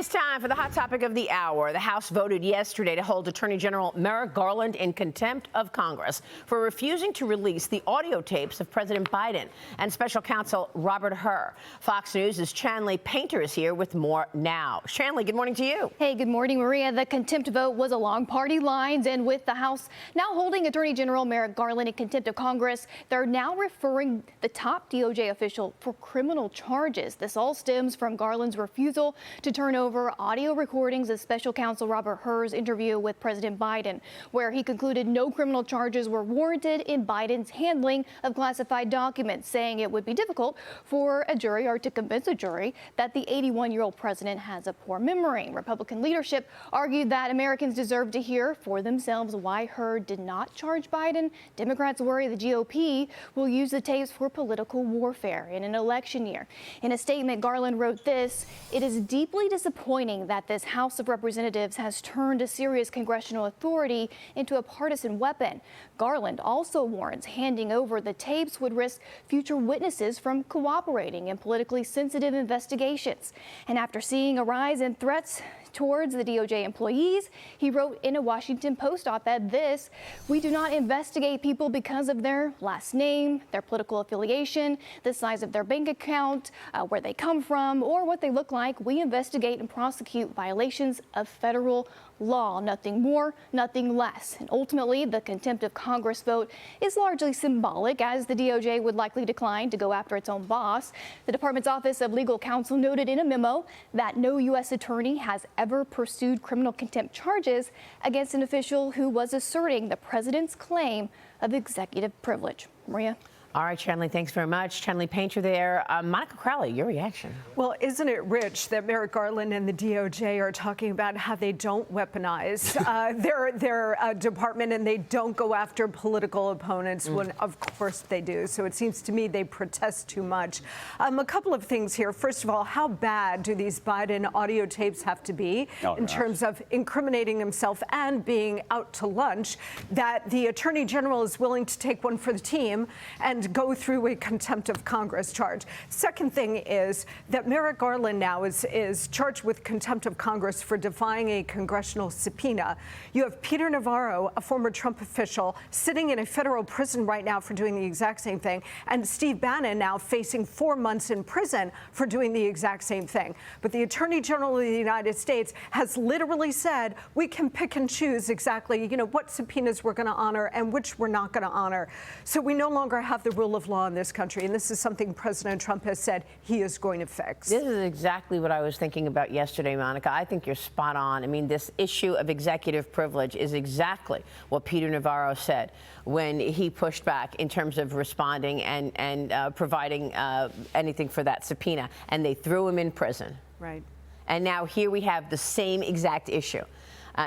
is time for the hot topic of the hour. The House voted yesterday to hold Attorney General Merrick Garland in contempt of Congress for refusing to release the audio tapes of President Biden and Special Counsel Robert Hur. Fox News' Chanley Painter is here with more now. Chanley, good morning to you. Hey, good morning, Maria. The contempt vote was along party lines, and with the House now holding Attorney General Merrick Garland in contempt of Congress, they're now referring the top DOJ official for criminal charges. This all stems from Garland's refusal to turn over audio recordings of Special Counsel Robert Hur's interview with President Biden, where he concluded no criminal charges were warranted in Biden's handling of classified documents, saying it would be difficult for a jury or to convince a jury that the 81-year-old president has a poor memory. Republican leadership argued that Americans deserve to hear for themselves why Hur did not charge Biden. Democrats worry the GOP will use the tapes for political warfare in an election year. In a statement, Garland wrote this: "It is deeply disappointing that this House of Representatives has turned a serious congressional authority into a partisan weapon." Garland also warns handing over the tapes would risk future witnesses from cooperating in politically sensitive investigations. And after seeing a rise in threats towards the DOJ employees, he wrote in a Washington Post op-ed this: "We do not investigate people because of their last name, their political affiliation, the size of their bank account, where they come from, or what they look like. We investigate and prosecute violations of federal law, nothing more, nothing less." And ultimately, the contempt of Congress vote is largely symbolic, as the DOJ would likely decline to go after its own boss. The department's Office of Legal Counsel noted in a memo that no U.S. attorney has ever pursued criminal contempt charges against an official who was asserting the president's claim of executive privilege. Maria? All right, Chanley, thanks very much. Chanley Painter there. Monica Crowley, your reaction? Well, isn't it rich that Merrick Garland and the DOJ are talking about how they don't weaponize their department and they don't go after political opponents when, of course, they do. So it seems to me they protest too much. A couple of things here. First of all, how bad do these Biden audio tapes have to be in terms of incriminating himself and being out to lunch that the Attorney General is willing to take one for the team and go through a contempt of Congress charge? Second thing is that Merrick Garland now is charged with contempt of Congress for defying a congressional subpoena. You have Peter Navarro, a former Trump official, sitting in a federal prison right now for doing the exact same thing, and Steve Bannon now facing 4 months in prison for doing the exact same thing. But the Attorney General of the United States has literally said we can pick and choose exactly, what subpoenas we're going to honor and which we're not going to honor. So we no longer have the rule of law in this country, and this is something President Trump has said he is going to fix. This is exactly what I was thinking about yesterday, Monica. I think you're spot on. I mean, this issue of executive privilege is exactly what Peter Navarro said when he pushed back in terms of responding and providing anything for that subpoena, and they threw him in prison. Right. And now here we have the same exact issue.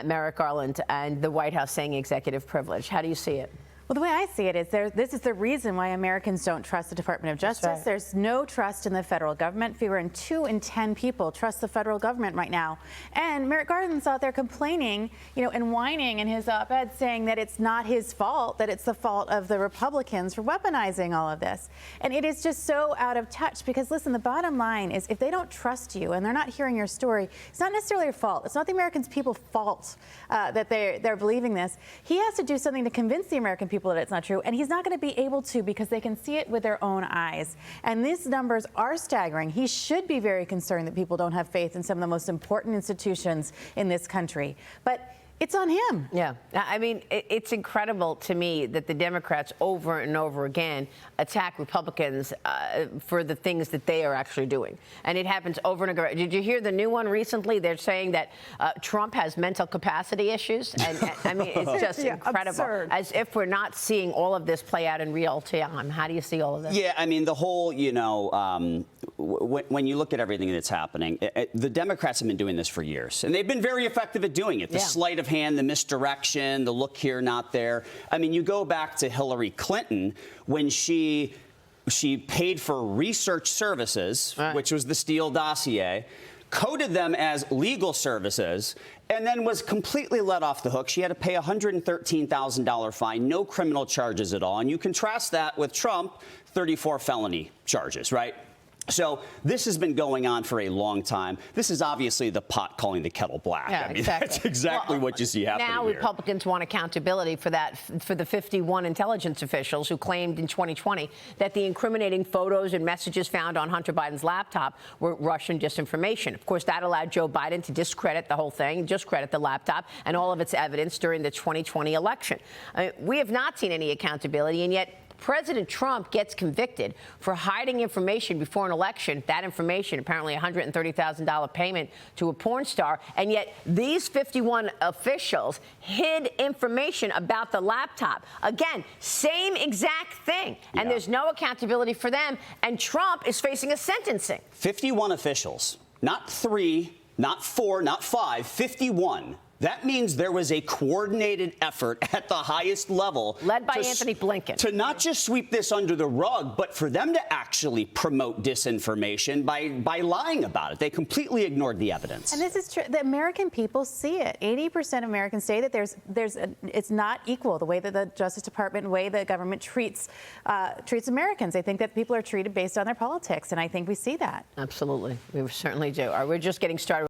Merrick Garland and the White House saying executive privilege. How do you see it? Well, the way I see it is this is the reason why Americans don't trust the Department of Justice. Right. There's no trust in the federal government. Fewer than 2 in 10 people trust the federal government right now. And Merrick Garland's out there complaining, and whining in his op-ed, saying that it's not his fault, that it's the fault of the Republicans for weaponizing all of this. And it is just so out of touch because, listen, the bottom line is if they don't trust you and they're not hearing your story, it's not necessarily your fault. It's not the American people's fault that they're believing this. He has to do something to convince the American people that it's not true, and he's not going to be able to because they can see it with their own eyes. And these numbers are staggering. He should be very concerned that people don't have faith in some of the most important institutions in this country. But it's on him. Yeah. I mean, it's incredible to me that the Democrats over and over again attack Republicans for the things that they are actually doing. And it happens over and over. Did you hear the new one recently? They're saying that Trump has mental capacity issues. And I mean, it's just incredible. Absurd. As if we're not seeing all of this play out in real time. How do you see all of this? Yeah, I mean, the whole, when you look at everything that's happening, the Democrats have been doing this for years. And they've been very effective at doing it. The sleight of hand, the misdirection, the look here, not there. I mean, you go back to Hillary Clinton when she paid for research services, which was the Steele dossier, coded them as legal services, and then was completely let off the hook. She had to pay a $113,000 fine, no criminal charges at all. And you contrast that with Trump, 34 felony charges, right? So this has been going on for a long time. This is obviously the pot calling the kettle black. Yeah, I mean, exactly. that's exactly what you see happening Now here. Republicans want accountability for that, for the 51 intelligence officials who claimed in 2020 that the incriminating photos and messages found on Hunter Biden's laptop were Russian disinformation. Of course, that allowed Joe Biden to discredit the whole thing, discredit the laptop and all of its evidence during the 2020 election. We have not seen any accountability, and yet President Trump gets convicted for hiding information before an election. That information, apparently $130,000 payment to a porn star. And yet these 51 officials hid information about the laptop. Again, same exact thing. And there's no accountability for them. And Trump is facing a sentencing. 51 officials, not 3, not 4, not 5, 51. That means there was a coordinated effort at the highest level. Led by Anthony Blinken. To not just sweep this under the rug, but for them to actually promote disinformation by lying about it. They completely ignored the evidence. And this is true. The American people see it. 80% of Americans say that it's not equal, the way that the Justice Department, the way the government treats Americans. They think that people are treated based on their politics, and I think we see that. Absolutely. We certainly do. All right, we're just getting started.